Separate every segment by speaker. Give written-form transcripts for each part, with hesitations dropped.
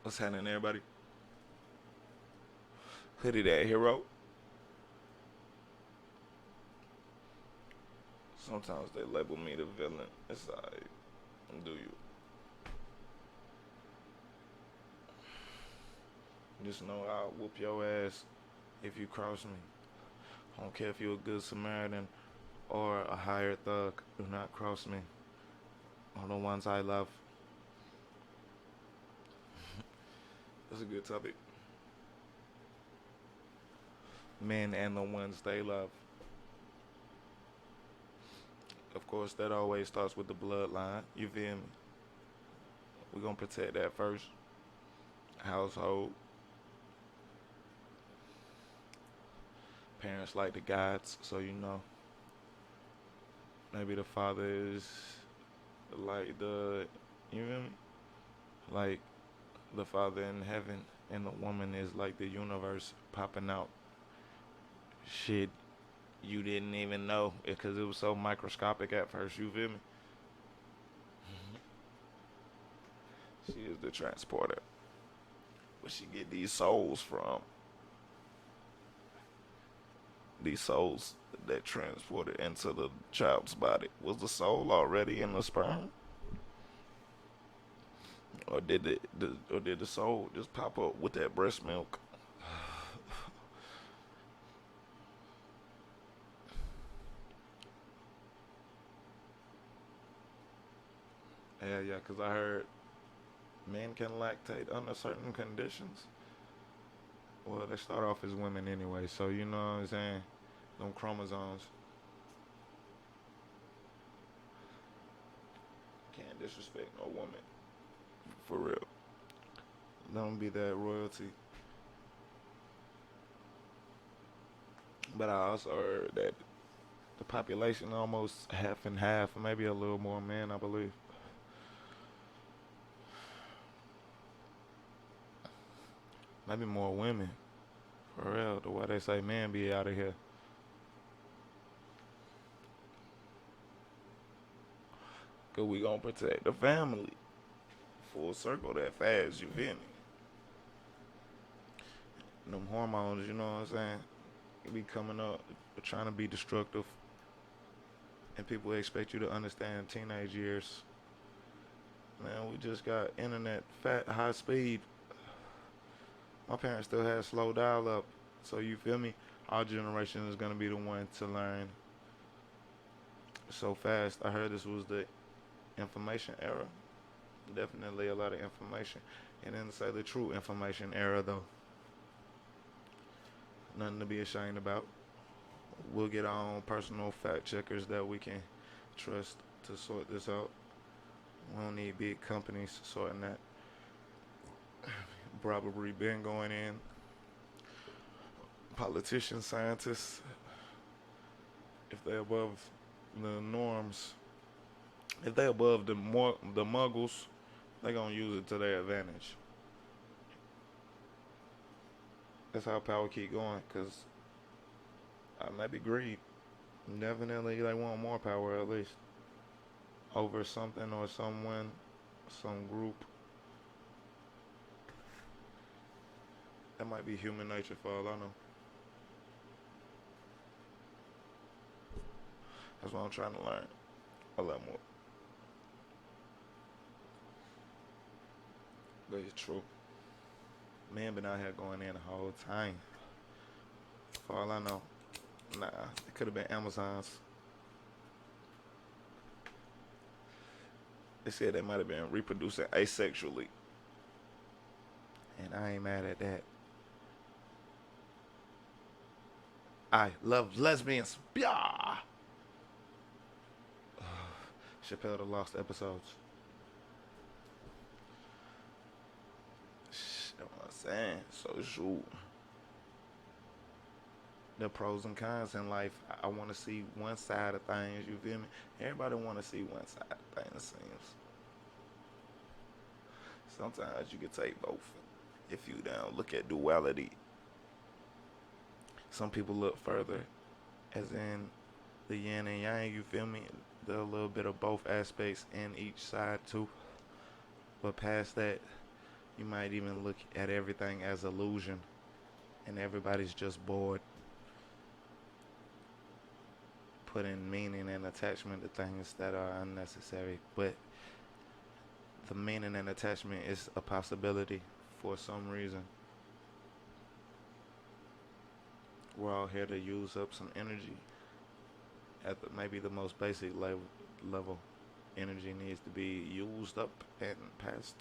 Speaker 1: What's happening, everybody? Hoodie that hero. Sometimes they label me the villain. It's like, do you? Just know I'll whoop your ass if you cross me. I don't care if you're a good Samaritan or a hired thug. Do not cross me. On the ones I love. That's a good topic. Men and the ones they love. Of course, that always starts with the bloodline. You feel me? We're gonna protect that first. Household. Parents like the gods, so you know. Maybe the father is like you feel me? Like the father in heaven, and the woman is like the universe popping out shit you didn't even know because it was so microscopic at first. You feel me? She is the transporter. Where she get these souls from? These souls that transported into the child's body. Was the soul already in the sperm, or did the soul just pop up with that breast milk? Yeah, because I heard men can lactate under certain conditions. Well, they start off as women anyway, so you know what I'm saying? Them chromosomes can't disrespect no woman. For real. Don't be that royalty. But I also heard that the population almost half and half, maybe a little more men, I believe. Maybe more women. For real, the way they say men be out of here. Cause we gonna protect the family. Full circle that fast, you feel me? Them hormones, you know what I'm saying? Be coming up, trying to be destructive, and people expect you to understand teenage years. Man, we just got internet, fat, high speed. My parents still had slow dial up, so you feel me? Our generation is gonna be the one to learn so fast. I heard this was the information era. Definitely a lot of information, and then to say the true information era though. Nothing to be ashamed about. We'll get our own personal fact checkers that we can trust to sort this out. We don't need big companies sorting that. Probably been going in. Politicians, scientists, if they're above the norms, if they're above the muggles, they gonna use it to their advantage. That's how power keep going, cause maybe greed. Definitely, they want more power at least over something or someone, some group. That might be human nature for all I know. That's what I'm trying to learn a lot more. But it's true. Man been out here going in the whole time. For all I know. Nah, it could have been Amazon's. They said they might have been reproducing asexually. And I ain't mad at that. I love lesbians. Yeah. Chappelle the Lost episodes. You know what I'm saying? So true. The pros and cons in life. I want to see one side of things. You feel me? Everybody want to see one side of things. It seems. Sometimes you can take both. If you down, look at duality. Some people look further, as in the yin and yang. You feel me? There are a little bit of both aspects in each side too. But past that, You might even look at everything as illusion, and everybody's just bored, putting meaning and attachment to things that are unnecessary. But the meaning and attachment is a possibility for some reason. We're all here to use up some energy at maybe the most basic level. Energy needs to be used up and passed.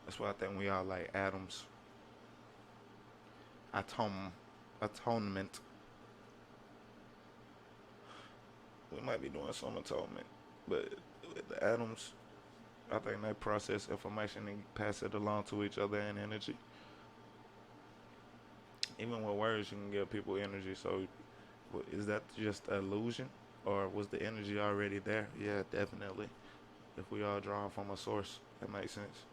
Speaker 1: That's why I think we all like atoms. Atom, atonement. We might be doing some atonement, but with the atoms, I think they process information and pass it along to each other in energy. Even with words, you can give people energy. So, is that just an illusion, or was the energy already there? Yeah, definitely. If we all draw from a source, that makes sense.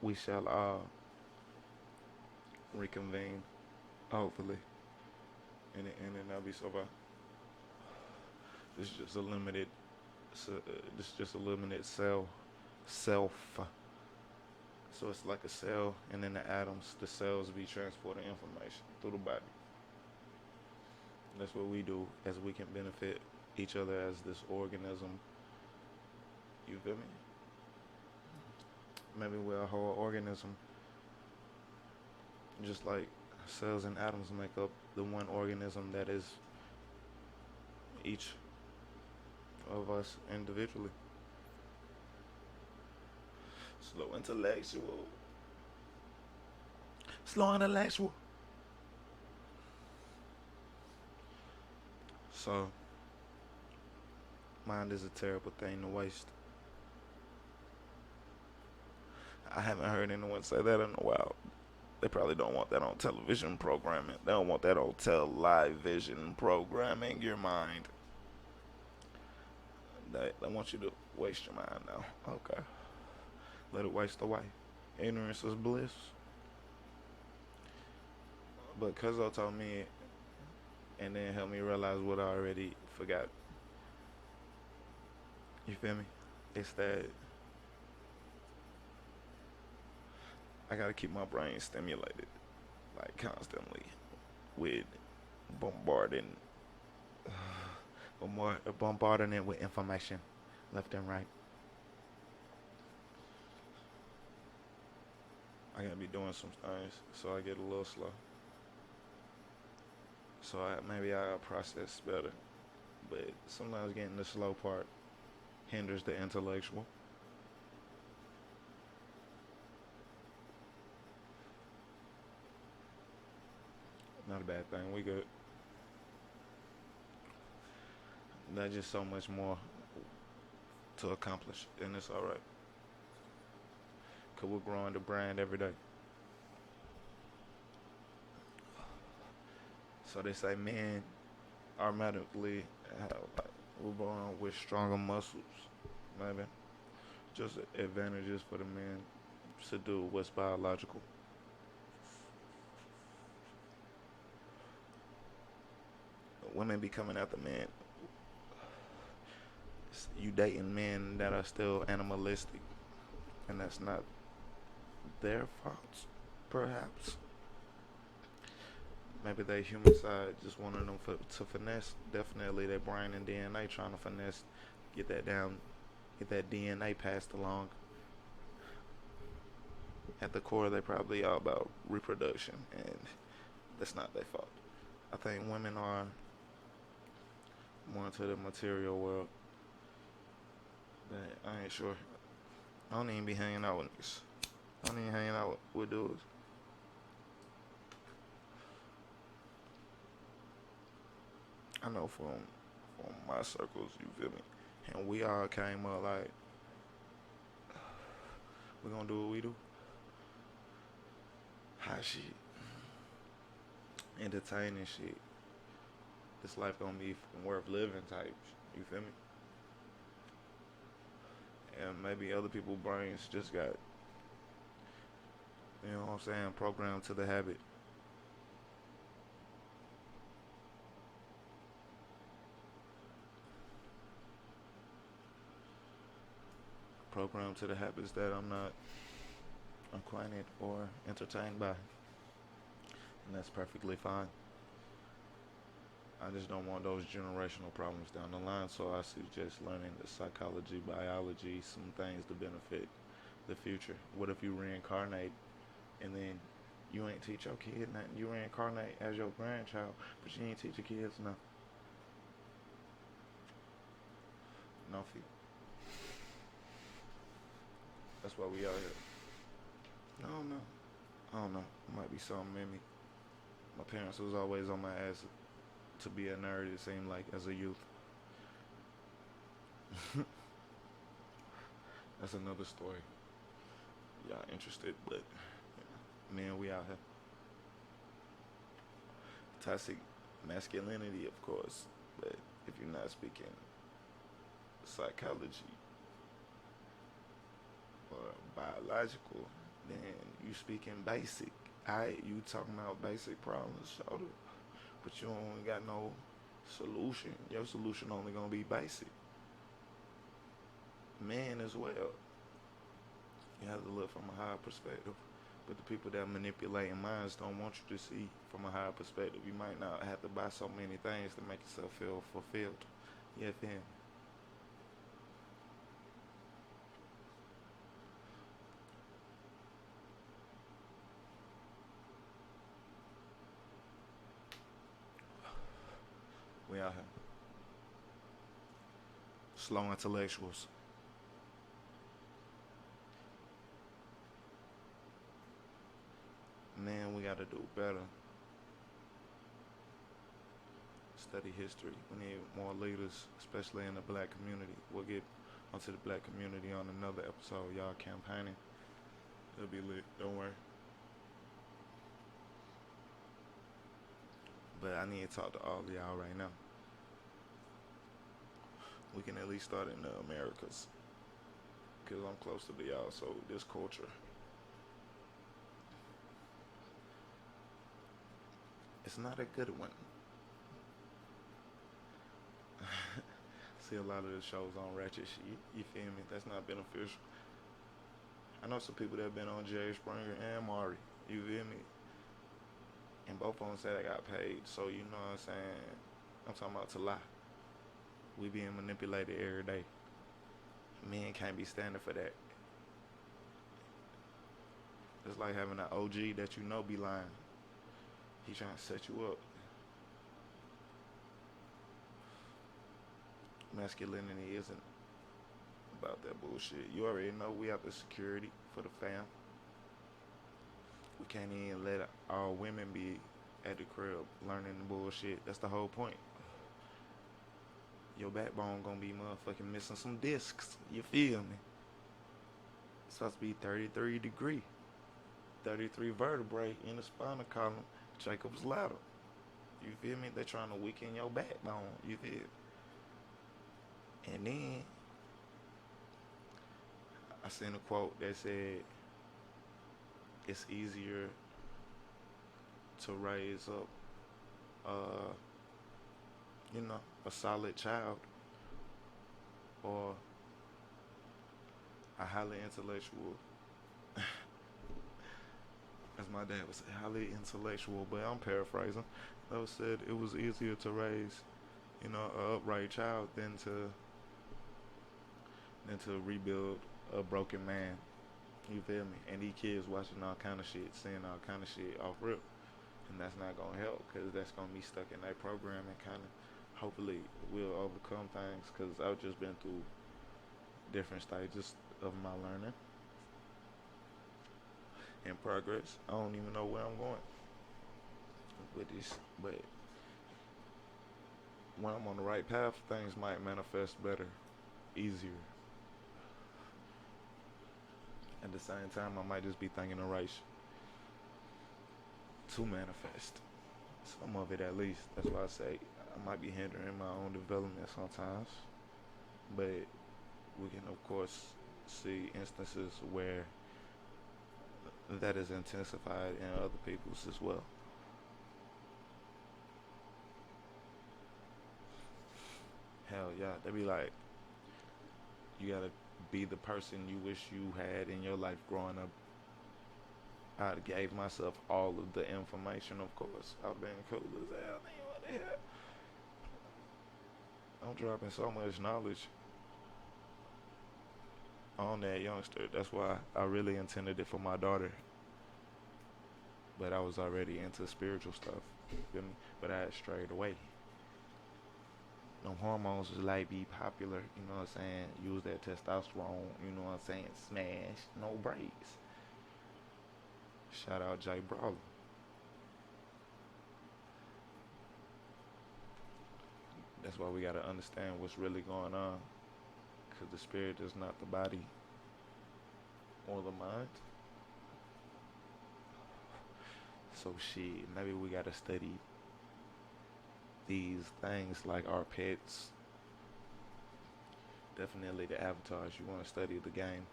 Speaker 1: We shall reconvene, hopefully, and then that'll be so far. This is just a limited. This is just a limited self. So it's like a cell, and then the atoms, the cells be transporting information through the body. That's what we do as we can benefit each other as this organism. You feel me? Maybe we're a whole organism, just like cells and atoms make up the one organism that is each of us individually. Slow intellectual. Slow intellectual. So, mind is a terrible thing to waste. I haven't heard anyone say that in a while. They probably don't want that on television programming. They don't want that on television programming your mind. They want you to waste your mind now. Okay. Let it waste away. Ignorance is bliss. But Cuzzo told me and then helped me realize what I already forgot. You feel me? It's that I gotta keep my brain stimulated, like constantly, with bombarding, bombarding it with information, left and right. I gotta be doing some things so I get a little slow. So maybe I'll process better. But sometimes getting the slow part hinders the intellectual. Not a bad thing. We good. There's just so much more to accomplish, and it's all right. Cause we're growing the brand every day. So they say men are medically have, like, we're born with stronger muscles, maybe. Just advantages for the men to do what's biological. Women be coming after men. You dating men that are still animalistic, and that's not their faults, perhaps. Maybe their human side just wanted them to finesse. Definitely their brain and DNA trying to finesse, get that down, get that DNA passed along. At the core, they probably all about reproduction, and that's not their fault. I think women are more into the material world, but I ain't sure. I don't even be hanging out with niggas. I don't even hanging out with dudes. I know from my circles, you feel me? And we all came up like, we gonna do what we do. Hot shit. Entertaining shit. This life gonna be worth living type. You feel me? And maybe other people's brains just got, you know what I'm saying, programmed to the habit. programmed to the habits that I'm not acquainted or entertained by, and that's perfectly fine. I just don't want those generational problems down the line, so I suggest learning the psychology, biology, some things to benefit the future. What if you reincarnate and then you ain't teach your kid nothing? You reincarnate as your grandchild, but you ain't teach your kids nothing. No fee. That's why we out here. I don't know. I don't know. Might be something in me. My parents was always on my ass to be a nerd, it seemed like, as a youth. That's another story. Y'all interested, but man, we out here. Toxic masculinity, of course, but if you're not speaking psychology or biological, then you speaking basic. Alright, you talking about basic problems, shoulder, but you don't got no solution. Your solution only gonna be basic. Men as well. You have to look from a higher perspective. But the people that manipulate minds don't want you to see from a higher perspective. You might not have to buy so many things to make yourself feel fulfilled. Yeah, fam. We out here. Slow intellectuals. Man, we gotta do better. Study history. We need more leaders, especially in the black community. We'll get onto the black community on another episode. Y'all campaigning. It'll be lit. Don't worry. But I need to talk to all of y'all right now. We can at least start in the Americas. Because I'm close to the y'all, so this culture. It's not a good one. See a lot of the shows on ratchet shit. You feel me? That's not beneficial. I know some people that have been on Jerry Springer and Maury. You feel me? And both of them said I got paid. So you know what I'm saying? I'm talking about to lie. We being manipulated every day. Men can't be standing for that. It's like having an OG that you know be lying. He trying to set you up. Masculinity isn't about that bullshit. You already know we have the security for the fam. We can't even let all women be at the crib learning the bullshit. That's the whole point. Your backbone gonna be motherfucking missing some discs. You feel me? It's supposed to be 33 degree. 33 vertebrae in the spinal column. Jacob's ladder. You feel me? They're trying to weaken your backbone. You feel me? And then I seen a quote that said it's easier to raise up a solid child or a highly intellectual as my dad would say, highly intellectual, but I'm paraphrasing. Though said it was easier to raise, an upright child than to rebuild a broken man. You feel me? And these kids watching all kind of shit, seeing all kind of shit off rip, and that's not gonna help because that's gonna be stuck in that program and kind of hopefully we'll overcome things because I've just been through different stages of my learning and progress. I don't even know where I'm going with this, but when I'm on the right path, things might manifest better, easier. At the same time, I might just be thinking of right to manifest. Some of it at least. That's why I say I might be hindering my own development sometimes. But we can of course see instances where that is intensified in other people's as well. Hell yeah, they be like, you gotta be the person you wish you had in your life growing up. I gave myself all of the information, of course. I've been cool as hell. What the hell? I'm dropping so much knowledge on that youngster. That's why I really intended it for my daughter. But I was already into spiritual stuff. You feel me? But I had strayed away. No hormones was like be popular, you know what I'm saying? Use that testosterone, you know what I'm saying? Smash, no breaks. Shout out Jay Brawler. That's why we gotta understand what's really going on. Cause the spirit is not the body or the mind. So shit, maybe we gotta study these things like our pets. Definitely the avatars. You wanna study the game.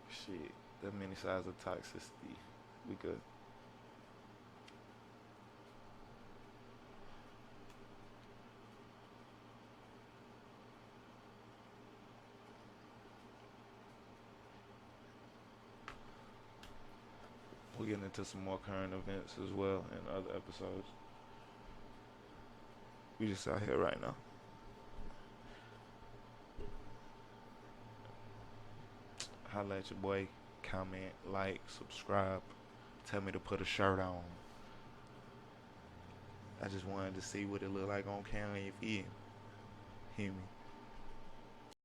Speaker 1: Shit, the many sides of toxicity. We could. We'll get into some more current events as well in other episodes. We just out here right now. Holla at your boy. Comment, like, subscribe. Tell me to put a shirt on. I just wanted to see what it looked like on camera. If you hear me.